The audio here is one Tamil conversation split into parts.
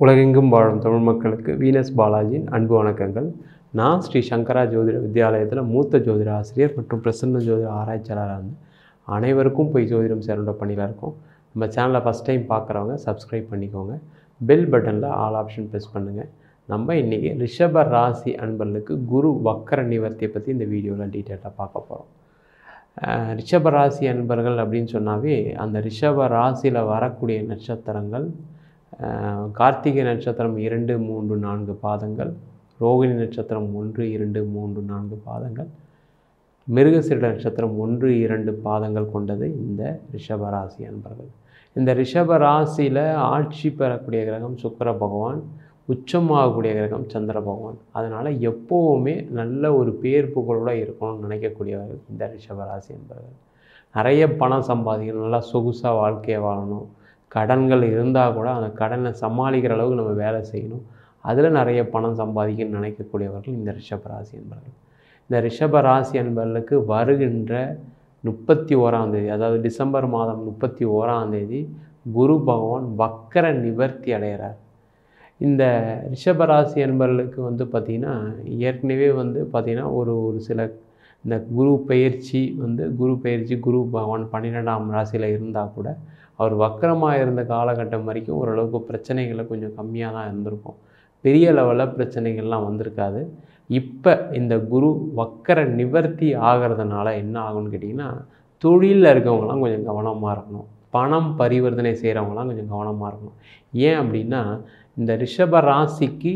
உலகெங்கும் வாழும் தமிழ் மக்களுக்கு வீனஸ் பாலாஜியின் அன்பு வணக்கங்கள். நான் ஸ்ரீ சங்கரா ஜோதிட வித்யாலயத்தில் மூத்த ஜோதிட ஆசிரியர் மற்றும் பிரசன்ன ஜோதிட ஆராய்ச்சியாளராக இருந்து அனைவருக்கும் போய் ஜோதிடம் சேருன்ற பணியில் இருக்கோம். நம்ம சேனலை ஃபஸ்ட் டைம் பார்க்குறவங்க சப்ஸ்கிரைப் பண்ணிக்கோங்க. பெல் பட்டனில் ஆல் ஆப்ஷன் ப்ரெஸ் பண்ணுங்கள். நம்ம இன்றைக்கி ரிஷப ராசி அன்பர்களுக்கு குரு வக்கர நிவர்த்தியை பற்றி இந்த வீடியோவில் டீட்டெயிலாக பார்க்க போகிறோம். ரிஷப ராசி அன்பர்கள் அப்படின்னு சொன்னாவே அந்த ரிஷப ராசியில் வரக்கூடிய நட்சத்திரங்கள் கார்த்திகை நட்சத்திரம் 2, 3, 4 பாதங்கள், ரோகிணி நட்சத்திரம் 1, 2, 3, 4 பாதங்கள், மிருகசீரிட நட்சத்திரம் 1, 2 பாதங்கள் கொண்டது இந்த ரிஷப ராசி அன்பர்கள். இந்த ரிஷப ராசியில் ஆட்சி பெறக்கூடிய கிரகம் சுக்கிர பகவான், உச்சமாகக்கூடிய கிரகம் சந்திர பகவான். அதனால் எப்போவுமே நல்ல ஒரு பேர் புகழோடு இருக்கணும்னு நினைக்கக்கூடியவர்கள் இந்த ரிஷப ராசி அன்பர்கள். நிறைய பணம் சம்பாதிக்கணும், நல்லா சொகுசாக வாழ்க்கையை வாழணும், கடன்கள் இருந்தால் கூட அந்த கடனை சமாளிக்கிற அளவுக்கு நம்ம வேலை செய்யணும், அதில் நிறைய பணம் சம்பாதிக்கணும்னு நினைக்கக்கூடியவர்கள் இந்த ரிஷப ராசி அன்பர்கள். இந்த ரிஷப ராசி அன்பர்களுக்கு வருகின்ற 31ஆம் தேதி, அதாவது டிசம்பர் மாதம் 31ஆம் தேதி குரு பகவான் வக்கர நிவர்த்தி அடைகிறார். இந்த ரிஷபராசி அன்பர்களுக்கு பார்த்திங்கன்னா ஏற்கனவே பார்த்திங்கன்னா ஒரு சில இந்த குரு பயிற்சி குரு பகவான் 12ஆம் ராசியில் இருந்தால் கூட அவர் வக்கரமாக இருந்த காலகட்டம் வரைக்கும் ஓரளவுக்கு பிரச்சனைகளை கொஞ்சம் கம்மியாக தான் இருந்திருக்கும். பெரிய லெவலில் பிரச்சனைகள்லாம் வந்திருக்காது. இப்போ இந்த குரு வக்கர நிவர்த்தி ஆகிறதுனால என்ன ஆகும்னு கேட்டிங்கன்னா, தொழிலில் இருக்கவங்களாம் கொஞ்சம் கவனமாக இருக்கணும், பணம் பரிவர்த்தனை செய்கிறவங்களாம் கொஞ்சம் கவனமாக இருக்கணும். ஏன் அப்படின்னா, இந்த ரிஷப ராசிக்கு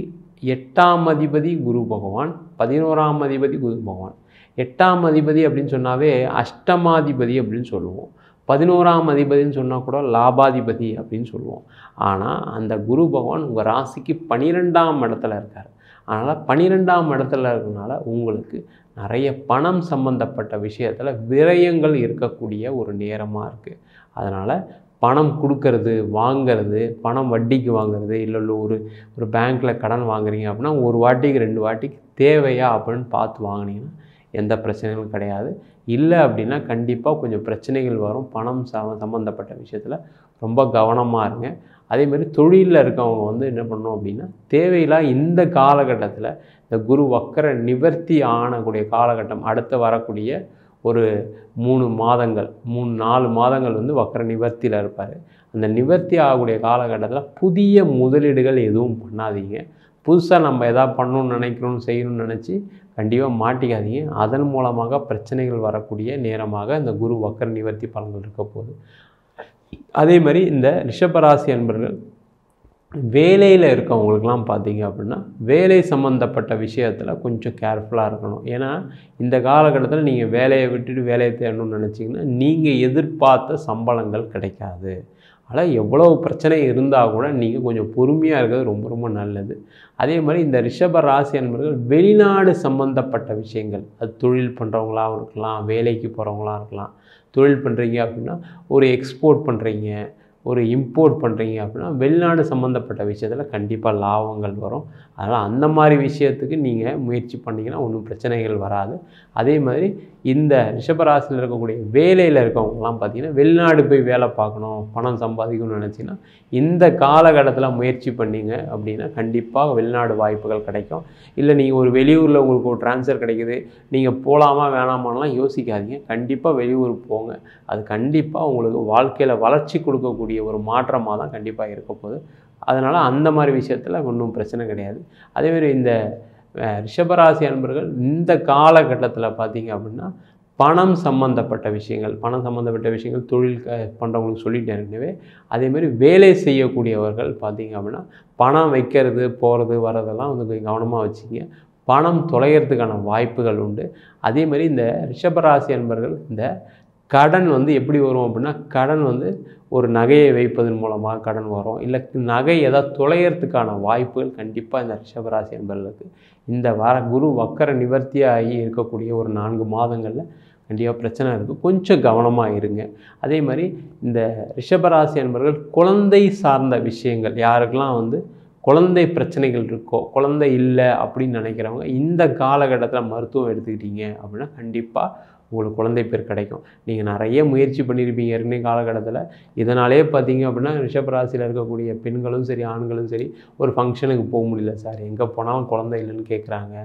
8ஆம் அதிபதி குரு பகவான், 11ஆம் அதிபதி குரு பகவான். 8ஆம் அதிபதி அப்படின்னு சொன்னாவே அஷ்டமாதிபதி அப்படின்னு சொல்லுவோம். 11ஆம் அதிபதினு சொன்னால் கூட லாபாதிபதி அப்படின்னு சொல்லுவோம். ஆனால் அந்த குரு பகவான் உங்கள் ராசிக்கு 12ஆம் இடத்துல இருக்கார். அதனால் 12ஆம் இடத்துல இருக்கிறதுனால உங்களுக்கு நிறைய பணம் சம்பந்தப்பட்ட விஷயத்தில் விரயங்கள் இருக்கக்கூடிய ஒரு நேரமாக இருக்குது. அதனால் பணம் கொடுக்கறது, வாங்கிறது, பணம் வட்டிக்கு வாங்கிறது, இல்லை ஒரு பேங்க்கில் கடன் வாங்குறீங்க அப்படின்னா ஒரு வாட்டிக்கு 2 வாட்டிக்கு தேவையா அப்படின்னு பார்த்து வாங்கினீங்கன்னா எந்த பிரச்சனைகளும் கிடையாது. இல்லை அப்படின்னா கண்டிப்பாக கொஞ்சம் பிரச்சனைகள் வரும். பணம் சம்மந்தப்பட்ட விஷயத்தில் ரொம்ப கவனமாக இருங்க. அதேமாதிரி தொழிலில் இருக்கவங்க என்ன பண்ணணும் அப்படின்னா, தேவையில்லாம் இந்த காலகட்டத்தில் இந்த குரு வக்கர நிவர்த்தி ஆனக்கூடிய காலகட்டம் அடுத்து வரக்கூடிய ஒரு 3 மாதங்கள் 3-4 மாதங்கள் வக்கர நிவர்த்தியில் இருப்பார். அந்த நிவர்த்தி ஆகக்கூடிய காலகட்டத்தில் புதிய முதலீடுகள் எதுவும் பண்ணாதீங்க. புதுசாக நம்ம எதாவது பண்ணணும்னு நினைக்கணும்னு செய்யணும்னு நினச்சி கண்டிப்பாக மாட்டிக்காதீங்க. அதன் மூலமாக பிரச்சனைகள் வரக்கூடிய நேரமாக இந்த குரு வக்கர நிவர்த்தி பலன்கள் இருக்க போகுது. அதே மாதிரி இந்த ரிஷபராசி அன்பர்கள் வேலையில் இருக்கவங்களுக்கெல்லாம் பார்த்தீங்க அப்படின்னா, வேலை சம்மந்தப்பட்ட விஷயத்தில் கொஞ்சம் கேர்ஃபுல்லாக இருக்கணும். ஏன்னா இந்த காலகட்டத்தில் நீங்கள் வேலையை விட்டுட்டு வேலையை தேடணும்னு நினச்சிங்கன்னா நீங்கள் எதிர்பார்த்த சம்பளங்கள் கிடைக்காது. ஆனால் எவ்வளோ பிரச்சனை இருந்தால் கூட நீங்கள் கொஞ்சம் பொறுமையாக இருக்கிறது ரொம்ப ரொம்ப நல்லது. அதே மாதிரி இந்த ரிஷப ராசி அன்பர்கள் வெளிநாடு சம்மந்தப்பட்ட விஷயங்கள், அது தொழில் பண்ணுறவங்களாகவும் இருக்கலாம், வேலைக்கு போகிறவங்களாக இருக்கலாம். தொழில் பண்ணுறீங்க அப்படின்னா ஒரு எக்ஸ்போர்ட் பண்ணுறீங்க, ஒரு இம்போர்ட் பண்ணுறீங்க அப்படின்னா வெளிநாடு சம்மந்தப்பட்ட விஷயத்தில் கண்டிப்பாக லாபங்கள் வரும். அதனால் அந்த மாதிரி விஷயத்துக்கு நீங்கள் முயற்சி பண்ணிங்கன்னா ஒன்றும் பிரச்சனைகள் வராது. அதே மாதிரி இந்த ரிஷபராசியில் இருக்கக்கூடிய வேலையில் இருக்கவங்கலாம் பார்த்திங்கன்னா, வெளிநாடு போய் வேலை பார்க்கணும், பணம் சம்பாதிக்கணும்னு நினச்சிங்கன்னா இந்த காலகட்டத்தில் முயற்சி பண்ணிங்க அப்படின்னா கண்டிப்பாக வெளிநாடு வாய்ப்புகள் கிடைக்கும். இல்லை நீங்கள் ஒரு வெளியூரில் உங்களுக்கு ஒரு ட்ரான்ஸ்ஃபர் கிடைக்குது, நீங்கள் போகலாமா வேணாமான்லாம் யோசிக்காதீங்க. கண்டிப்பாக வெளியூர் போங்க. அது கண்டிப்பாக உங்களுக்கு வாழ்க்கையில் வளர்ச்சி கொடுக்கக்கூடிய ஒரு மாற்றமாக தான் கண்டிப்பாக இருக்க போகுது. அதனால் அந்த மாதிரி விஷயத்தில் ஒன்றும் பிரச்சனை கிடையாது. அதேமாதிரி இந்த ரிஷபராசி அன்பர்கள் இந்த காலகட்டத்தில் பார்த்தீங்க அப்படின்னா, பணம் சம்மந்தப்பட்ட விஷயங்கள் தொழில் பண்ணுறவங்களுக்கு சொல்லிட்டு இருக்கவே. அதேமாதிரி வேலை செய்யக்கூடியவர்கள் பார்த்தீங்க அப்படின்னா, பணம் வைக்கிறது போகிறது வரதெல்லாம் கொஞ்சம் கவனமாக வச்சுங்க. பணம் தொலைகிறதுக்கான வாய்ப்புகள் உண்டு. அதேமாதிரி இந்த ரிஷபராசி அன்பர்கள் இந்த கடன் எப்படி வரும் அப்படின்னா, கடன் ஒரு நகையை வைப்பதன் மூலமாக கடன் வரும். இல்லை நகை ஏதாவது தொலைகிறதுக்கான வாய்ப்புகள் கண்டிப்பாக இந்த ரிஷபராசி அன்பர்களுக்கு இந்த குரு வக்கர நிவர்த்தியாகி இருக்கக்கூடிய ஒரு 4 மாதங்களில் கண்டிப்பாக பிரச்சனை இருக்குது. கொஞ்சம் கவனமாக இருங்க. அதே மாதிரி இந்த ரிஷபராசி அன்பர்கள் குழந்தை சார்ந்த விஷயங்கள், யாருக்கெல்லாம் குழந்தை பிரச்சனைகள் இருக்கோ, குழந்தை இல்லை அப்படின்னு நினைக்கிறவங்க இந்த காலகட்டத்தில் மருத்துவம் எடுத்துக்கிட்டீங்க அப்படின்னா கண்டிப்பாக உங்களுக்கு குழந்தை பேர் கிடைக்கும். நீங்கள் நிறைய முயற்சி பண்ணியிருப்பீங்க ஏற்கனவே காலகட்டத்தில். இதனாலே பார்த்தீங்க அப்படின்னா ரிஷபராசியில் இருக்கக்கூடிய பெண்களும் சரி ஆண்களும் சரி ஒரு ஃபங்க்ஷனுக்கு போக முடியல சார், எங்கே போனாலும் குழந்தை இல்லைன்னு கேட்குறாங்க,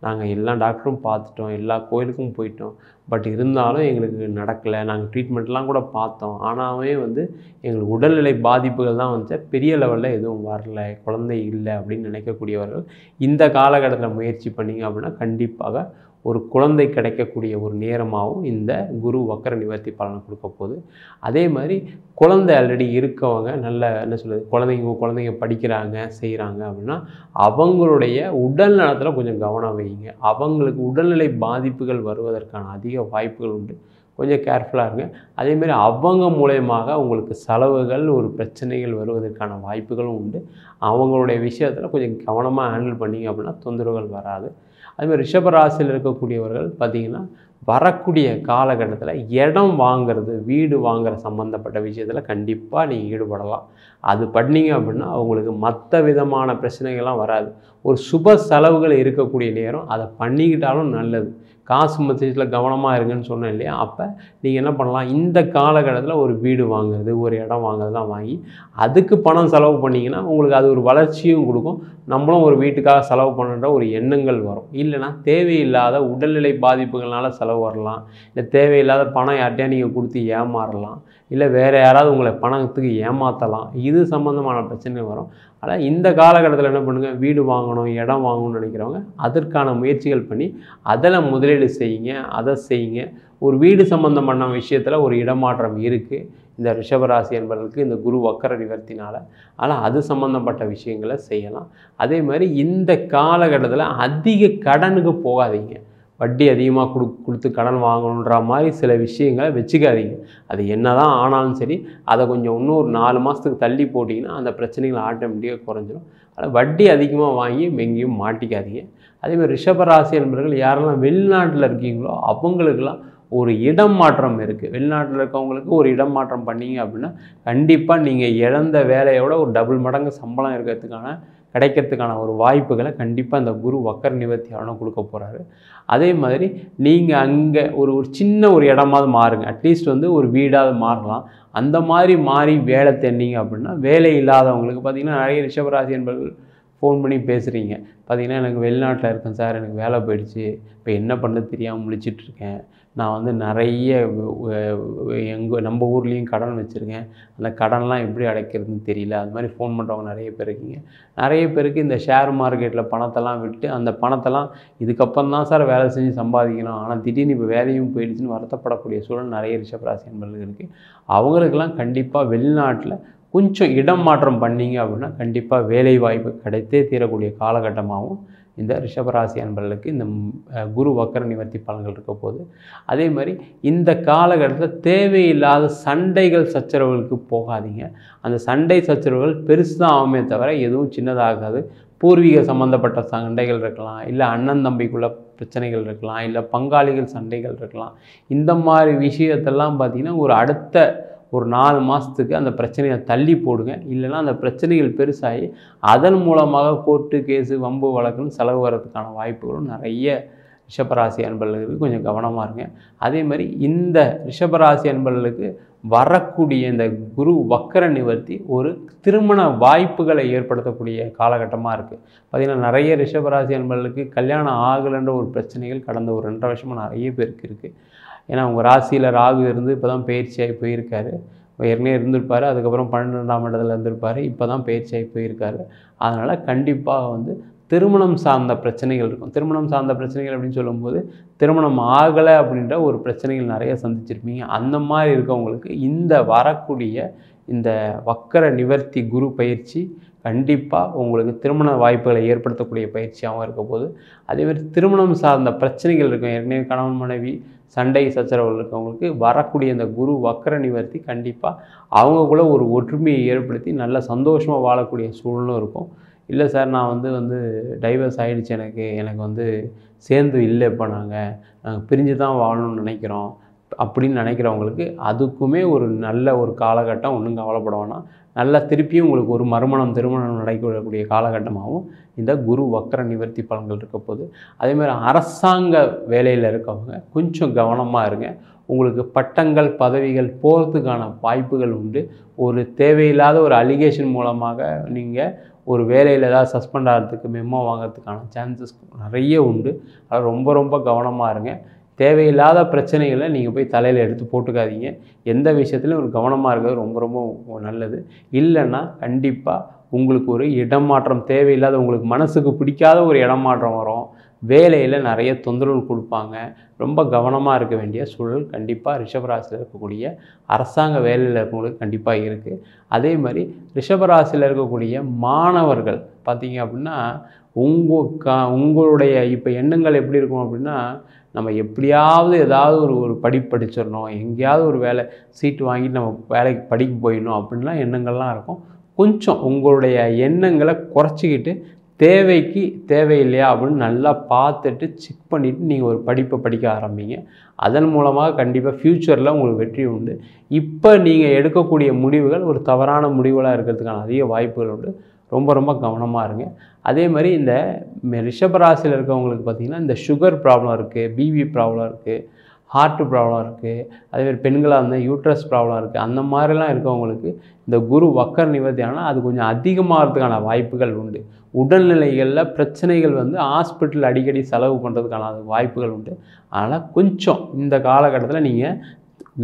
நாங்கள் எல்லா டாக்டரும் பார்த்துட்டோம், எல்லா கோயிலுக்கும் போயிட்டோம், பட் இருந்தாலும் எங்களுக்கு நடக்கலை, நாங்கள் ட்ரீட்மெண்ட்லாம் கூட பார்த்தோம், ஆனாவே வந்து எங்களுக்கு உடல்நிலை பாதிப்புகள் தான் வந்துச்சு, பெரிய லெவலில் எதுவும் வரல, குழந்தை இல்லை அப்படின்னு நினைக்கக்கூடியவர்கள் இந்த காலகட்டத்தில் முயற்சி பண்ணிங்க அப்படின்னா கண்டிப்பாக ஒரு குழந்தை கிடைக்கக்கூடிய ஒரு நேரமாகவும் இந்த குரு வக்கர நிவர்த்தி பலனை கொடுக்க போகுது. அதே மாதிரி குழந்தை ஆல்ரெடி இருக்கவங்க நல்ல என்ன சொல்கிறது குழந்தைங்க படிக்கிறாங்க செய்கிறாங்க அப்படின்னா அவங்களுடைய உடல் நலத்தில் கொஞ்சம் கவனம் வைங்க. அவங்களுக்கு உடல்நிலை பாதிப்புகள் வருவதற்கான அதிக வாய்ப்புகள் உண்டு, கொஞ்சம் கேர்ஃபுல்லாக இருங்க. அதேமாதிரி அவங்க மூலயமாக உங்களுக்கு செலவுகள் ஒரு பிரச்சனைகள் வருவதற்கான வாய்ப்புகளும் உண்டு. அவங்களுடைய விஷயத்தில் கொஞ்சம் கவனமாக ஹேண்டில் பண்ணிங்க அப்படின்னா தொந்தரவுகள் வராது. அதுமாதிரி ரிஷபராசியில் இருக்கக்கூடியவர்கள் பார்த்திங்கன்னா வரக்கூடிய காலகட்டத்தில் இடம் வாங்கிறது வீடு வாங்குகிற சம்மந்தப்பட்ட விஷயத்தில் கண்டிப்பாக நீங்கள் ஈடுபடலாம். அது பண்ணிங்க அப்படின்னா அவங்களுக்கு மற்ற விதமான பிரச்சனைகள்லாம் வராது. ஒரு சுப செலவுகள் இருக்கக்கூடிய நேரம் அதை பண்ணிக்கிட்டாலும் நல்லது. காசு மத்தியத்தில் கவனமாக இருங்கன்னு சொன்னேன் இல்லையா, அப்போ நீங்கள் என்ன பண்ணலாம், இந்த காலகட்டத்தில் ஒரு வீடு வாங்குறது ஒரு இடம் வாங்குறதுலாம் வாங்கி அதுக்கு பணம் செலவு பண்ணிங்கன்னா உங்களுக்கு அது ஒரு வளர்ச்சியும் கொடுக்கும். நம்மளும் ஒரு வீட்டுக்காக செலவு பண்ணுற ஒரு எண்ணங்கள் வரும். இல்லைனா தேவையில்லாத உடல்நிலை பாதிப்புகள்னால செலவு வரலாம், இல்லை தேவையில்லாத பணம் யார்கிட்டையா நீங்கள் கொடுத்து ஏமாறலாம், இல்லை வேறு யாராவது உங்களை பணத்துக்கு ஏமாற்றலாம், இது சம்மந்தமான பிரச்சனை வரும். ஆனால் இந்த காலகட்டத்தில் என்ன பண்ணுங்கள், வீடு வாங்கணும் இடம் வாங்கணும்னு நினைக்கிறவங்க அதற்கான முயற்சிகள் பண்ணி அதில் முதலீடு செய்யுங்க, அதை செய்யுங்க. ஒரு வீடு சம்மந்தமான விஷயத்தில் ஒரு இடமாற்றம் இருக்குது இந்த ரிஷபராசி என்பவர்களுக்கு இந்த குரு வக்கர நிவர்த்தினால். ஆனால் அது சம்மந்தப்பட்ட விஷயங்களை செய்யலாம். அதே மாதிரி இந்த காலகட்டத்தில் அதிக கடனுக்கு போகாதீங்க. வட்டி அதிகமாக கொடுத்து கடன் வாங்கணுன்ற மாதிரி சில விஷயங்களை வச்சுக்காதீங்க. அது என்ன தான் ஆனாலும் சரி அதை கொஞ்சம் இன்னும் ஒரு 4 மாதத்துக்கு தள்ளி போட்டிங்கன்னா அந்த பிரச்சனைகள் ஆட்டோமேட்டிக்காக குறைஞ்சிரும். ஆனால் வட்டி அதிகமாக வாங்கி எங்கேயும் மாட்டிக்காதீங்க. அதேமாதிரி ரிஷபராசி என்பவர்கள் யாரெல்லாம் வெளிநாட்டில் இருக்கீங்களோ அவங்களுக்கெல்லாம் ஒரு இடம் மாற்றம் இருக்குது. வெளிநாட்டில் இருக்கவங்களுக்கு ஒரு இடம் மாற்றம் பண்ணிங்க அப்படின்னா கண்டிப்பாக நீங்கள் இழந்த வேலையோட ஒரு டபுள் மடங்கு சம்பளம் கிடைக்கிறதுக்கான ஒரு வாய்ப்புகளை கண்டிப்பாக இந்த குரு வக்கர நிவர்த்தி ஆகணும் கொடுக்க போகிறாரு. அதே மாதிரி நீங்கள் அங்கே ஒரு சின்ன ஒரு இடமாவது மாறுங்க. அட்லீஸ்ட் வந்து ஒரு வீடாவது மாறலாம். அந்த மாதிரி மாறி வேலை தேடிங்க அப்படின்னா வேலை இல்லாதவங்களுக்கு பார்த்திங்கன்னா நிறைய ரிஷபராசி என்பவர்கள் ஃபோன் பண்ணி பேசுகிறீங்க. பார்த்திங்கன்னா எனக்கு வெளிநாட்டில் இருக்கேன் சார், எனக்கு வேலை போயிடுச்சு, இப்போ என்ன பண்ண தெரியாமல் முழிச்சிட்ருக்கேன், நான் வந்து நிறைய நம்ம ஊர்லேயும் கடன் வச்சுருக்கேன், அந்த கடன்லாம் எப்படி அடைக்கிறதுன்னு தெரியல, அது மாதிரி ஃபோன் பண்ணுறவங்க நிறைய பேர் இருக்கீங்க. நிறைய பேருக்கு இந்த ஷேர் மார்க்கெட்டில் பணத்தெல்லாம் விட்டு அந்த பணத்தெல்லாம் இதுக்கப்புறம் தான் சார் வேலை செஞ்சு சம்பாதிக்கணும், ஆனால் திடீர்னு இப்போ வேலையும் போயிடுச்சுன்னு வருத்தப்படக்கூடிய சூழல் நிறைய ரிஷபராசி என்பவர்களுக்கு இருக்குது. அவங்களுக்கெல்லாம் கண்டிப்பாக வெளிநாட்டில் கொஞ்சம் இடம் மாற்றம் பண்ணிங்க அப்படின்னா கண்டிப்பாக வேலை வாய்ப்பு கிடைத்தே தீரக்கூடிய காலகட்டமாகவும் இந்த ரிஷபராசி அன்பர்களுக்கு இந்த குரு வக்கர நிவர்த்தி பலன்கள் இருக்க போகுது. அதே மாதிரி இந்த காலகட்டத்தில் தேவையில்லாத சண்டைகள் சச்சரவுகளுக்கு போகாதீங்க. அந்த சண்டை சச்சரவுகள் பெருசு தான் ஆகுமே தவிர எதுவும் சின்னதாகாது. பூர்வீக சம்மந்தப்பட்ட சண்டைகள் இருக்கலாம், இல்லை அண்ணன் தம்பிக்குள்ள பிரச்சனைகள் இருக்கலாம், இல்லை பங்காளிகள் சண்டைகள் இருக்கலாம். இந்த மாதிரி விஷயத்தெல்லாம் பார்த்திங்கன்னா ஒரு 4 மாதத்துக்கு அந்த பிரச்சனையை தள்ளி போடுங்க. இல்லைனா அந்த பிரச்சனைகள் பெருசாகி அதன் மூலமாக கோர்ட்டு கேஸு வம்பு வழக்குன்னு செலவு வரதுக்கான வாய்ப்புகளும் நிறைய ரிஷபராசி அன்பர்களுக்கு கொஞ்சம் கவனமாக இருங்க. அதே மாதிரி இந்த ரிஷபராசி அன்பர்களுக்கு வரக்கூடிய இந்த குரு வக்கர நிவர்த்தி ஒரு திருமண வாய்ப்புகளை ஏற்படுத்தக்கூடிய காலகட்டமாக இருக்குது. பார்த்திங்கன்னா நிறைய ரிஷபராசி அன்பர்களுக்கு கல்யாணம் ஆகலைன்ற ஒரு பிரச்சனைகள் கடந்த ஒரு 2.5 வருஷமாக நிறைய பேருக்கு இருக்குது. ஏன்னா உங்கள் ராசியில் ராகு இருந்து இப்போ தான் பயிற்சியாகி போயிருக்காரு. ஏற்கனவே இருந்திருப்பார், அதுக்கப்புறம் 12ஆம் இடத்துல இருந்திருப்பார், இப்போ தான் பயிற்சியாகி போயிருக்காரு. அதனால் கண்டிப்பாக வந்து திருமணம் சார்ந்த பிரச்சனைகள் இருக்கும். திருமணம் சார்ந்த பிரச்சனைகள் அப்படின்னு சொல்லும்போது திருமணம் ஆகலை அப்படின்ற ஒரு பிரச்சனைகள் நிறைய சந்திச்சிருப்பீங்க. அந்த மாதிரி இருக்கவங்களுக்கு இந்த வரக்கூடிய இந்த வக்கர நிவர்த்தி குரு பயிற்சி கண்டிப்பாக உங்களுக்கு திருமண வாய்ப்புகளை ஏற்படுத்தக்கூடிய பயிற்சியாகவும் இருக்க போது. அதேமாதிரி திருமணம் சார்ந்த பிரச்சனைகள் இருக்கும், ஏற்கனவே கணவன் மனைவி சண்டை சச்சரவுகள் இருக்கவங்களுக்கு வரக்கூடிய இந்த குரு வக்கர நிவர்த்தி கண்டிப்பாக அவங்களுக்குள்ள ஒரு ஒற்றுமையை ஏற்படுத்தி நல்ல சந்தோஷமாக வாழக்கூடிய சூழலும் இருக்கும். இல்லை சார் நான் வந்து டைவர்ஸ் ஆகிடுச்சு, எனக்கு வந்து சேர்ந்து இல்லை, இப்போ நாங்கள் பிரிஞ்சு தான் வாழணும்னு நினைக்கிறோம், அப்படின்னு நினைக்கிறவங்களுக்கு அதுக்குமே ஒரு நல்ல ஒரு காலகட்டம். ஒன்றும் கவலைப்பட வேணாம். நல்லா திருப்பியும் உங்களுக்கு ஒரு திருமணம் நடக்கக்கூடிய காலகட்டமாகவும் இந்த குரு வக்கர நிவர்த்தி பலன்கள் இருக்க போகுது. அதேமாதிரி அரசாங்க வேலையில் இருக்கவங்க கொஞ்சம் கவனமாக இருங்க. உங்களுக்கு பட்டங்கள் பதவிகள் போகிறதுக்கான வாய்ப்புகள் உண்டு. ஒரு தேவையில்லாத ஒரு அலிகேஷன் மூலமாக நீங்கள் ஒரு வேலையில் ஏதாவது சஸ்பெண்ட் ஆகிறதுக்கு மெமோ வாங்கிறதுக்கான சான்சஸ் நிறைய உண்டு. அது ரொம்ப ரொம்ப கவனமாக இருங்க. தேவையில்லாத பிரச்சனைகளை நீங்கள் போய் தலையில் எடுத்து போட்டுக்காதீங்க. எந்த விஷயத்துலையும் ஒரு கவனமாக இருக்கிறது ரொம்ப ரொம்ப நல்லது. இல்லைன்னா கண்டிப்பாக உங்களுக்கு ஒரு இடமாற்றம் தேவையில்லாத, உங்களுக்கு மனசுக்கு பிடிக்காத ஒரு இடமாற்றம் வரும். வேலையில் நிறைய தொந்தரவு கொடுப்பாங்க. ரொம்ப கவனமாக இருக்க வேண்டிய சூழல் கண்டிப்பாக ரிஷபராசியில் இருக்கக்கூடிய அரசாங்க வேலையில் இருக்கவங்களுக்கு கண்டிப்பாக இருக்குது. அதே மாதிரி ரிஷபராசியில் இருக்கக்கூடிய மாணவர்கள் பார்த்தீங்க அப்படின்னா உங்களுடைய இப்போ எண்ணங்கள் எப்படி இருக்கும் அப்படின்னா, நம்ம எப்படியாவது ஏதாவது ஒரு படிப்பு படிச்சிடணும், எங்கேயாவது ஒரு வேலை சீட்டு வாங்கிட்டு நம்ம வேலைக்கு படிக்க போயிடணும் அப்படின்லாம் எண்ணங்கள்லாம் இருக்கும். கொஞ்சம் உங்களுடைய எண்ணங்களை குறைச்சிக்கிட்டு தேவைக்கு தேவையில்லையா அப்படின்னு நல்லா பார்த்துட்டு செக் பண்ணிவிட்டு நீங்கள் ஒரு படிப்பை படிக்க ஆரம்பிங்க. அதன் மூலமாக கண்டிப்பாக ஃப்யூச்சரில் உங்களுக்கு வெற்றி உண்டு. இப்போ நீங்கள் எடுக்கக்கூடிய முடிவுகள் ஒரு தவறான முடிவுகளாக இருக்கிறதுக்கான அதிக வாய்ப்புகள் உண்டு. ரொம்ப ரொம்ப கவனமாக இருங்க. அதே மாதிரி இந்த ரிஷபராசியில் இருக்கவங்களுக்கு பார்த்திங்கன்னா இந்த சுகர் ப்ராப்ளம் இருக்குது, பிபி ப்ராப்ளம் இருக்குது, ஹார்ட் ப்ராப்ளம் இருக்குது, அதேமாதிரி பெண்களாக இருந்தால் யூட்ரஸ் ப்ராப்ளம் இருக்குது. அந்த மாதிரிலாம் இருக்கவங்களுக்கு இந்த குரு வக்கர நிவர்த்தி ஆனால் அது கொஞ்சம் அதிகமாகிறதுக்கான வாய்ப்புகள் உண்டு. உடல்நிலைகளில் பிரச்சனைகள் ஹாஸ்பிட்டல் அடிக்கடி செலவு பண்ணுறதுக்கான வாய்ப்புகள் உண்டு. அதனால் கொஞ்சம் இந்த காலகட்டத்தில் நீங்கள்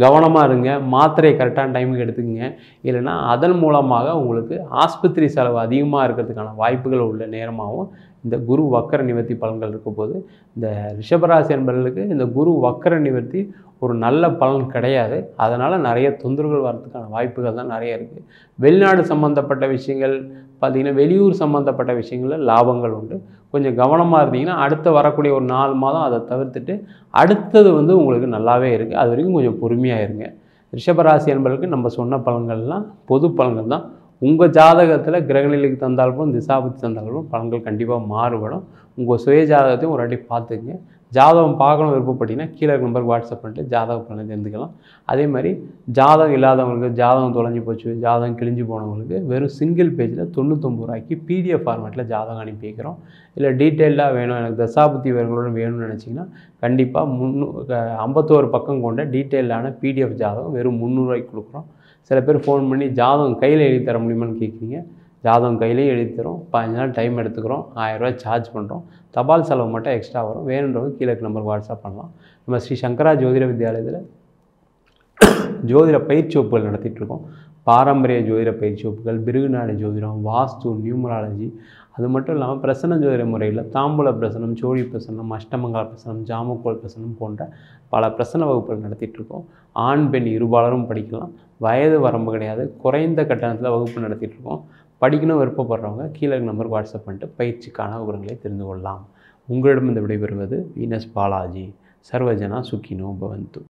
கவனமாக இருங்க. மாத்திரையை கரெக்டான டைமுக்கு எடுத்துக்கங்க. இல்லைன்னா அதன் மூலமாக உங்களுக்கு ஆஸ்பத்திரி செலவு அதிகமாக இருக்கிறதுக்கான வாய்ப்புகள் உள்ள நேரமாகவும் இந்த குரு வக்கர நிவர்த்தி பலன்கள் இருக்கும்போது இந்த ரிஷபராசி என்பவர்களுக்கு இந்த குரு வக்கர நிவர்த்தி ஒரு நல்ல பலன் கிடையாது. அதனால் நிறைய தொந்தரவுகள் வர்றதுக்கான வாய்ப்புகள் தான் நிறைய இருக்குது. வெளிநாடு சம்மந்தப்பட்ட விஷயங்கள் பார்த்திங்கன்னா, வெளியூர் சம்மந்தப்பட்ட விஷயங்களில் லாபங்கள் உண்டு. கொஞ்சம் கவனமாக இருந்தீங்கன்னா அடுத்து வரக்கூடிய ஒரு 4 மாதம் அதை தவிர்த்துட்டு அடுத்தது உங்களுக்கு நல்லாவே இருக்குது. அது வரைக்கும் கொஞ்சம் பொறுமையாக இருங்க. ரிஷபராசி என்பவர்களுக்கு நம்ம சொன்ன பலன்கள்லாம் பொது பலன்கள் தான். உங்கள் ஜாதகத்தில் கிரகநிலைக்கு தந்தாலும் திசாபுத்தி தந்தாலும் பலன்கள் கண்டிப்பாக மாறுபடும். உங்கள் சுய ஜாதகத்தையும் ஒரு வாட்டி பார்த்துக்குங்க. ஜாதகம் பார்க்கணும் விருப்பப்பட்டீங்கன்னா கீழே நம்பருக்கு வாட்ஸ்அப் பண்ணிட்டு ஜாதக பலனை தெரிஞ்சுக்கலாம். அதே மாதிரி ஜாதகம் இல்லாதவங்களுக்கு, ஜாதகம் தொலைஞ்சி போச்சு, ஜாதகம் கிழிஞ்சு போனவங்களுக்கு வெறும் சிங்கிள் பேஜில் 99 ரூபாய்க்கு பிடிஎஃப் ஃபார்மேட்டில் ஜாதகம் அனுப்பி வைக்கிறோம். இல்லை டீட்டெயிலாக வேணும், எனக்கு தசாபுத்தி விவரங்களுடன் வேணும்னு நினச்சிங்கன்னா கண்டிப்பாக 51 பக்கம் கொண்ட டீட்டெயிலான பிடிஎஃப் ஜாதகம் வெறும் 300 ரூபாய்க்கு கொடுக்குறோம். சில பேர் ஃபோன் பண்ணி ஜாதகம் கையில் எழுதி தர முடியுமான்னு கேட்குறீங்க. ஜாதகம் கையிலேயே எழுதி தரோம். 15 நாள் டைம் எடுத்துக்கிறோம். 1000 ரூபாய் சார்ஜ் பண்ணுறோம். தபால் செலவு மட்டும் எக்ஸ்ட்ரா வரும். வேணுன்றவங்க கீழே நம்பருக்கு வாட்ஸ்அப் பண்ணலாம். நம்ம ஸ்ரீ சங்கரா ஜோதிட வித்யாலயத்தில் ஜோதிட பயிற்சி வகுப்புகள் நடத்திட்டுருக்கோம். பாரம்பரிய ஜோதிட பயிற்சி வகுப்புகள், பிருகுநாடி ஜோதிடம், வாஸ்து, நியூமராலஜி, அது மட்டும் இல்லாமல் பிரசன்ன ஜோதிட முறையில் தாம்பூல பிரசனம், சோழி பிரசனம், அஷ்டமங்கல பிரசனம், ஜாமக்கோல் பிரசனம் போன்ற பல பிரசன்ன வகுப்புகள் நடத்திட்டுருக்கோம். ஆண் பெண் இருபாலரும் படிக்கலாம். வயது வரம்பு கிடையாது. குறைந்த கட்டணத்தில் வகுப்பு நடத்திட்டுருக்கோம். படிக்கணும் விருப்பப்படுறவங்க கீழே நம்பருக்கு வாட்ஸ்அப் பண்ணிட்டு பயிற்சிக்கான விவரங்களை தெரிந்து கொள்ளலாம். உங்களிடம் இந்த விடைபெறுவது வீனஸ் பாலாஜி. சர்வஜனா சுக்கினோ பவந்து.